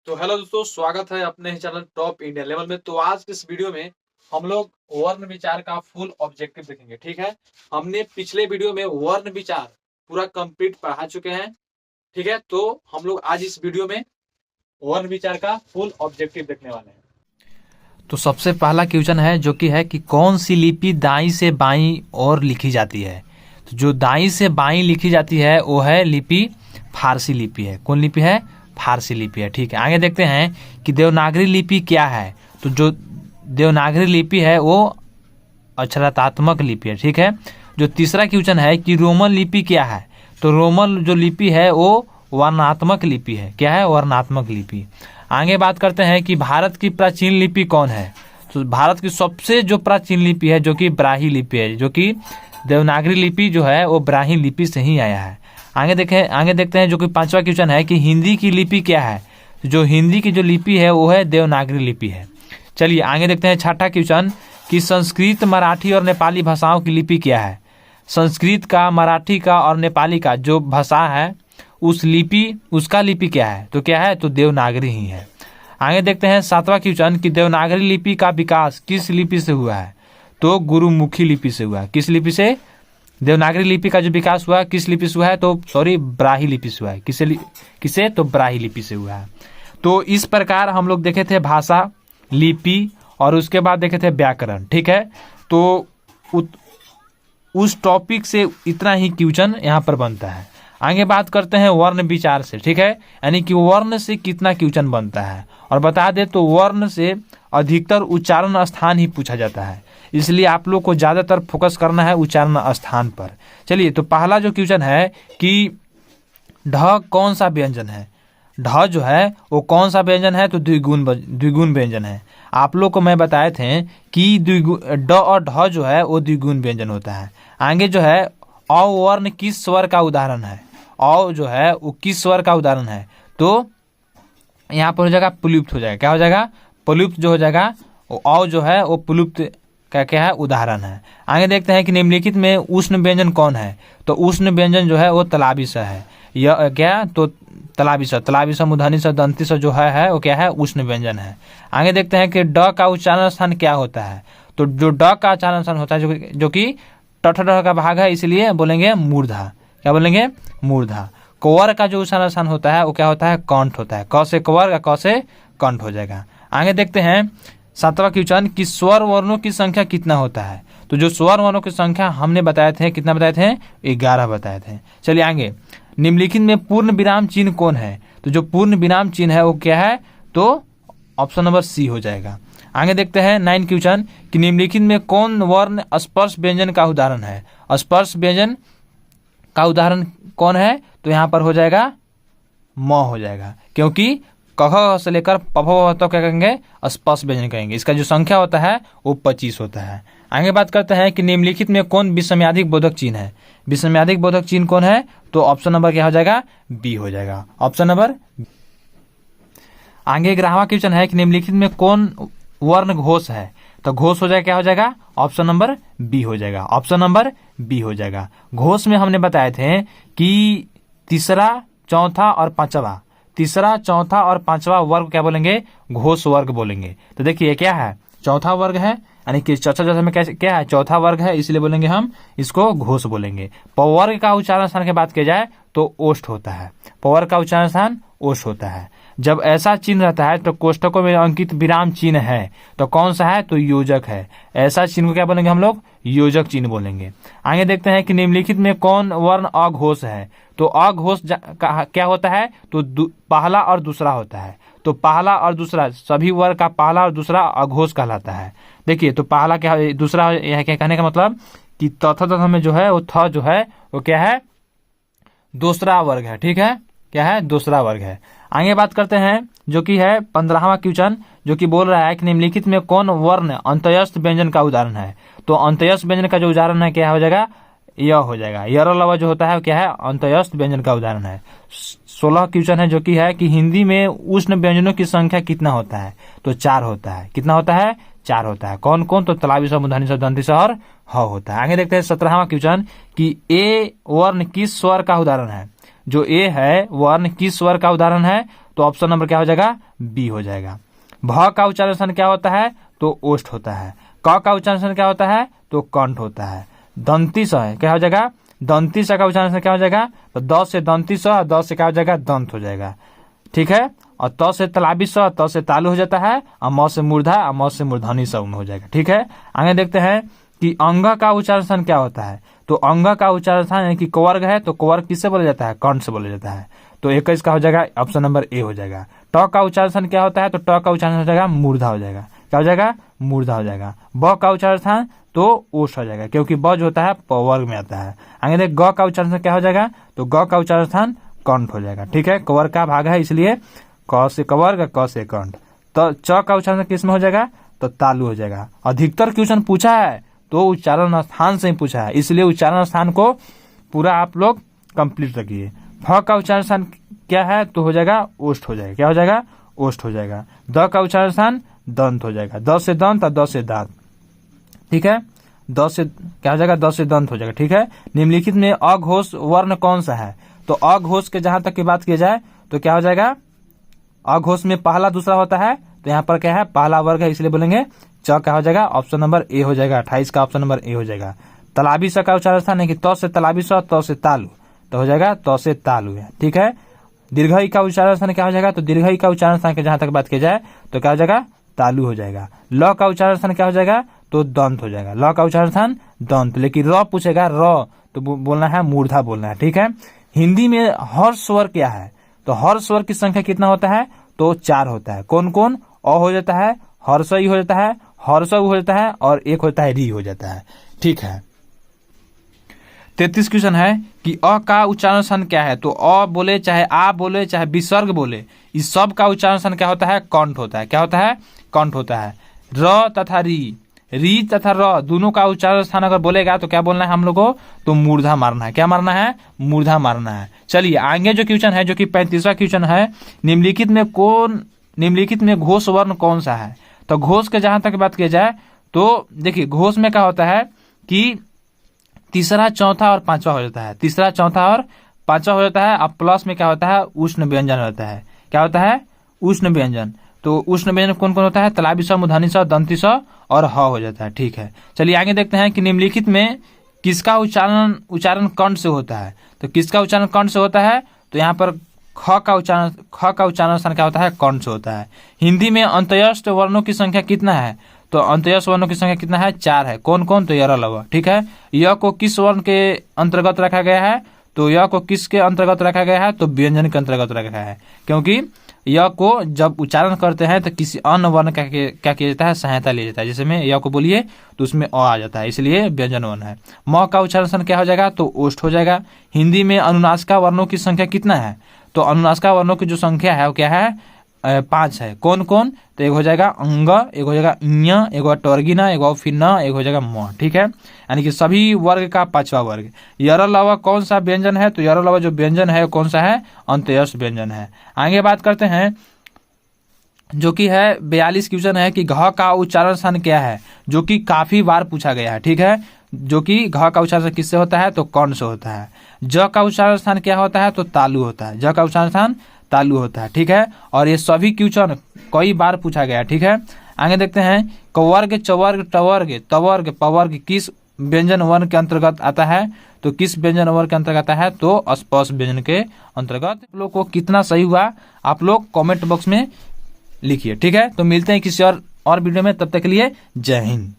तो हेलो दोस्तों, स्वागत है अपने ही चैनल टॉप इंडिया लेवल में। तो आज के इस वीडियो में हम लोग वर्ण विचार का फुल ऑब्जेक्टिव देखेंगे। ठीक है, हमने पिछले वीडियो में वर्ण विचार पूरा कंप्लीट पढ़ा चुके हैं। ठीक है, तो हम लोग आज इस वीडियो में वर्ण विचार का फुल ऑब्जेक्टिव देखने वाले हैं। तो सबसे पहला क्वेश्चन है जो कि है कि कौन सी लिपि दाईं से बाईं ओर लिखी जाती है। तो जो दाईं से बाईं लिखी जाती है वो है लिपि फारसी लिपि है। कौन लिपि है? फारसी लिपि है। ठीक है, आगे देखते हैं कि देवनागरी लिपि क्या है। तो जो देवनागरी लिपि है वो अक्षरात्मक लिपि है। ठीक है, जो तीसरा क्वेश्चन है कि रोमन लिपि क्या है। तो रोमन जो लिपि है वो वर्णात्मक लिपि है। क्या है? वर्णात्मक लिपि। आगे बात करते हैं कि भारत की प्राचीन लिपि कौन है। तो भारत की सबसे जो प्राचीन लिपि है जो कि ब्राह्मी लिपि है, जो कि देवनागरी लिपि जो है वो ब्राह्मी लिपि से ही आया है। आगे देखते हैं जो कि पांचवा क्वेश्चन है कि हिंदी की लिपि क्या है। जो हिंदी की जो लिपि है वो है देवनागरी लिपि है। चलिए आगे देखते हैं छठा क्वेश्चन कि संस्कृत, मराठी और नेपाली भाषाओं की लिपि क्या है। संस्कृत का, मराठी का और नेपाली का जो भाषा है उसका लिपि क्या है। तो क्या है? तो देवनागरी ही है। आगे देखते हैं सातवां क्वेश्चन कि देवनागरी लिपि का विकास किस लिपि से हुआ है। तो गुरुमुखी लिपि से हुआ है। किस लिपि से? देवनागरी लिपि का जो विकास हुआ किस लिपि से हुआ है? तो ब्राह्मी लिपि से हुआ है। किसे? तो ब्राह्मी लिपि से हुआ है। तो इस प्रकार हम लोग देखे थे भाषा, लिपि और उसके बाद देखे थे व्याकरण। ठीक है, तो उस टॉपिक से इतना ही क्वेश्चन यहाँ पर बनता है। आगे बात करते हैं वर्ण विचार से। ठीक है, यानी कि वर्ण से कितना क्वेश्चन बनता है। और बता दे तो वर्ण से अधिकतर उच्चारण स्थान ही पूछा जाता है, इसलिए आप लोग को ज्यादातर फोकस करना है उच्चारण स्थान पर। चलिए, तो पहला जो क्वेश्चन है कि ढ कौन सा व्यंजन है। ढ जो है वो कौन सा व्यंजन है? तो द्विगुण व्यंजन है। आप लोग को मैं बताए थे कि ड और ढ जो है वो द्विगुण व्यंजन होता है। आगे जो है अ वर्ण किस स्वर का उदाहरण है। अ जो है वो किस स्वर का उदाहरण है। तो यहाँ पर हो जाएगा प्लुप्त हो जाएगा। क्या हो जाएगा? प्लुप्त जो हो जाएगा। अ जो है वो प्लुप्त का क्या है? उदाहरण है। आगे देखते हैं कि निम्नलिखित में उष्ण व्यंजन कौन है। तो उष्ण व्यंजन जो है वो तलाबी स है। यह क्या? तो तलाबी स, मूर्धनी स, दंती स जो है वो क्या है? उष्ण व्यंजन है। आगे देखते हैं कि ड का उच्चारण स्थान क्या होता है। तो जो ड का उच्चारण स्थान होता है जो कि टठ का भाग है, इसलिए बोलेंगे मूर्धा। क्या बोलेंगे? मूर्धा। कवर का जो उच्चारण स्थान होता है वो क्या होता है? कंठ होता है। क से कवर, क से कंठ हो जाएगा। आगे देखते हैं सातवां क्वेश्चन कि स्वर वर्णों की संख्या कितना होता है। तो जो स्वर वर्णों की संख्या हमने बताए थे, कितना बताए थे? 11 बताए थे। चलिए आगे, निम्नलिखित में पूर्ण विराम चिन्ह कौन है। तो जो पूर्ण विराम चिन्ह है वो क्या है? तो ऑप्शन नंबर सी हो जाएगा। आगे देखते हैं 9 क्वेश्चन कि निम्नलिखित में कौन वर्ण स्पर्श व्यंजन का उदाहरण है। स्पर्श व्यंजन का उदाहरण कौन है? तो यहाँ पर हो जाएगा म हो जाएगा, क्योंकि क से लेकर प तो क्या कहेंगे? स्पर्श व्यंजन कहेंगे। इसका जो संख्या होता है वो 25 होता है। आगे बात करते हैं कि निम्नलिखित में कौन विषम्यादिक बोधक चिन्ह है। विषम्यादिक बोधक चिन्ह कौन है? तो ऑप्शन नंबर क्या हो जाएगा? बी हो जाएगा। Option number. आगे 11वां क्वेश्चन है कि निम्नलिखित में कौन वर्ण घोष है। तो घोष हो जाएगा, क्या हो जाएगा? ऑप्शन नंबर बी हो जाएगा। ऑप्शन नंबर बी हो जाएगा। घोष में हमने बताए थे कि तीसरा, चौथा और पांचवा वर्ग क्या बोलेंगे? घोष वर्ग बोलेंगे। तो देखिए क्या है? चौथा वर्ग है, यानी कि चौथा में क्या है? चौथा वर्ग है, इसलिए बोलेंगे हम इसको घोष बोलेंगे। पवर्ग का उच्चारण स्थान की बात की जाए तो ओष्ठ होता है। पवर्ग का उच्चारण स्थान ओष्ठ होता है। जब ऐसा चिन्ह रहता है तो कोष्ठकों में अंकित विराम चिन्ह है तो कौन सा है? तो योजक है। ऐसा चिन्ह को क्या बोलेंगे हम लोग? योजक चिन्ह बोलेंगे। आगे देखते हैं कि निम्नलिखित में कौन वर्ण अघोष है। तो अघोष क्या होता है? तो पहला और दूसरा होता है। तो पहला और दूसरा, सभी वर्ग का पहला और दूसरा अघोष कहलाता है। देखिए, तो पहला क्या, दूसरा, यह क्या कहने का मतलब कि तथा में जो है वो थ जो है वो क्या है? दूसरा वर्ग है। ठीक है, क्या है? दूसरा वर्ग है। आगे बात करते हैं जो कि है 15वां क्वेश्चन, जो कि बोल रहा है कि निम्नलिखित में कौन वर्ण अंतयस्थ व्यंजन का उदाहरण है। तो अंतयस्थ व्यंजन का जो उदाहरण है क्या हो जाएगा? यह हो जाएगा। यर लवा जो होता है क्या है? अंतयस्थ व्यंजन का उदाहरण है। 16 क्वेश्चन है जो कि है कि हिंदी में उष्ण व्यंजनों की संख्या कितना होता है। तो 4 होता है। कितना होता है? 4 होता है। कौन कौन? तो तलाबी स, मूर्धनी स, दंती स और ह होता है। आगे देखते हैं 17वां क्वेश्चन कि ए वर्ण किस स्वर का उदाहरण है। जो ए है वर्ण किस स्वर का उदाहरण है, तो ऑप्शन नंबर क्या हो जाएगा, बी हो जाएगा। भ का उच्चारण क्या होता है, तो ओष्ठ होता है। क का उच्चारण क्या होता है, तो कंठ होता है। दंती स है, क्या हो जाएगा, दंती स का उच्चारण क्या हो जाएगा, तो द से दंती स, द से क्या हो जाएगा, दंत हो जाएगा। ठीक है, और त से तलाबी स, त से तालु हो जाता है, और म से मूर्धा, और म से मूर्धनी स हो जाएगा। ठीक है, आगे देखते हैं कि अंग का उच्चारण क्या होता है, तो अंग का उच्चारण यानी कि कवर्ग है, तो कवर्ग किससे बोला जाता है, कंठ से बोला जाता है। तो 21 का हो जाएगा ऑप्शन नंबर ए हो जाएगा। ट का उच्चारण क्या होता है, तो ट का उच्चारण हो जाएगा मूर्धा हो जाएगा। क्या हो जाएगा, मूर्धा हो जाएगा। ब का उच्चारण तो ओष्ठ हो जाएगा, क्योंकि ब जो होता है पवर्ग में आता है। आगे देख ग का उच्चारण क्या हो जाएगा, तो ग का उच्चारण कंठ हो जाएगा। ठीक है, कवर्ग का भाग है इसलिए क से कवर्ग, क से कंठ। तो च का उच्चारण किस में हो जाएगा, तो तालु हो जाएगा। अधिकतर क्वेश्चन पूछा है तो उच्चारण स्थान से ही पूछा है, इसलिए उच्चारण स्थान को पूरा आप लोग कंप्लीट रखिए। फ का उच्चारण स्थान क्या है, तो हो जाएगा ओष्ठ हो जाएगा। क्या हो जाएगा, ओष्ठ हो जाएगा। द का उच्चारण स्थान दंत हो जाएगा, द से दंत और द से दांत। ठीक है, द से क्या हो जाएगा, द से दंत हो जाएगा। ठीक है, निम्नलिखित में अघोष वर्ण कौन सा है, तो अघोष के जहां तक की बात की जाए तो क्या हो जाएगा, अघोष में पहला दूसरा होता है, तो यहाँ पर क्या है, पहला वर्ग है, इसलिए बोलेंगे च क्या हो जाएगा, ऑप्शन नंबर ए हो जाएगा। 28 का ऑप्शन नंबर ए हो जाएगा। तलाबी स का उच्चारण स्थान है कि त से तलाबी स, त से तालु, तो हो जाएगा त से तालु है। ठीक है, दीर्घ ई का उच्चारण स्थान क्या हो जाएगा, तो दीर्घ ई का उच्चारण स्थान के जहां तक बात की जाए तो क्या हो जाएगा, तालु हो जाएगा। ल का उच्चारण स्थान क्या हो जाएगा, तो दंत हो जाएगा। ल का उच्चारण स्थान दंत, लेकिन र पूछेगा र तो बोलना है मूर्धा बोलना है। ठीक है, हिंदी में हर स्वर क्या है, तो हर स्वर की संख्या कितना होता है, तो 4 होता है। कौन कौन, अ हो जाता है, हर्ष ई हो जाता है, हर्ष हो जाता है, और एक होता है री हो जाता है। ठीक है, 33 क्वेश्चन है कि अ का उच्चारण स्थान क्या है, तो अ बोले चाहे आ बोले चाहे विसर्ग बोले, इस सब का उच्चारण स्थान क्या होता है, कंठ होता है। क्या होता है, कंठ होता है। र तथा री तथा र दोनों का उच्चारण स्थान अगर बोलेगा तो क्या बोलना है हम लोग को, तो मूर्धा मारना है। क्या मारना है, मूर्धा मारना है। चलिए आगे जो क्वेश्चन है, जो कि 35वां क्वेश्चन है, निम्नलिखित में घोष वर्ण कौन सा है, तो घोष के जहां तक बात की जाए तो देखिए घोष में क्या होता है कि तीसरा चौथा और पांचवा हो जाता है, तीसरा चौथा और पांचवा हो जाता है। अब प्लस में क्या होता है, उष्ण व्यंजन होता है। क्या होता है, उष्ण व्यंजन। तो उष्ण व्यंजन कौन कौन होता है, तलाबी स, मूर्धनी स, दंती स और ह हो जाता है। ठीक है, चलिए आगे देखते हैं कि निम्नलिखित में किसका उच्चारण कंठ से होता है, तो किसका उच्चारण कंठ से होता है, तो यहाँ पर ख का उच्चारण स्थान क्या होता है, कंठ से होता है। हिंदी में अंत्यस्थ वर्णों की संख्या कितना है, तो अंत्यस्थ वर्णों की संख्या कितना है, 4 है। कौन कौन, तो यर लव। ठीक है, यह को किस वर्ण के अंतर्गत रखा गया है, तो यह को किसके अंतर्गत रखा गया है, तो व्यंजन के अंतर्गत रखा गया है, क्योंकि यह को जब उच्चारण करते हैं तो किसी अन्य वर्ण का क्या किया जाता है, सहायता लिया जाता है। जैसे में यह को बोलिए तो उसमें अ आ जाता है, इसलिए व्यंजन वर्ण है। म का उच्चारण क्या हो जाएगा, तो ओष्ठ हो जाएगा। हिंदी में अनुनासिका वर्णों की संख्या कितना है, तो अनुनासिका वर्णों की जो संख्या है वो क्या है, 5 है। कौन कौन, तो एक हो जाएगा अंग, एक हो जाएगा ञ, एक हो टवर्गिना, एक हो फिन्न, एक हो जाएगा म। ठीक है, यानी कि सभी वर्ग का 5वां वर्ग। यर लव कौन सा व्यंजन है, तो यर लव जो व्यंजन है कौन सा है, अंत्यस्थ व्यंजन है। आगे बात करते हैं जो कि है 42 क्वेश्चन है कि घ का उच्चारण स्थान क्या है, जो कि काफी बार पूछा गया है। ठीक है, जो कि घ का उच्चारण किससे होता है, तो कर्ण से होता है। ज का उच्चारण स्थान क्या होता है, तो तालु होता है। ज का उच्चारण स्थान तालु होता है। ठीक है, और ये सभी क्वेश्चन कई बार पूछा गया है। ठीक है, आगे देखते हैं कवर्ग, चवर्ग, टवर्ग, तवर्ग, पवर्ग किस व्यंजन वर्ण के अंतर्गत आता है, तो किस व्यंजन वर्ण के अंतर्गत आता है, तो स्पर्श व्यंजन के अंतर्गत। आप लोग को कितना सही हुआ आप लोग कमेंट बॉक्स में लिखिए। ठीक है, तो मिलते हैं किसी और वीडियो में, तब तक के लिए जय हिंद।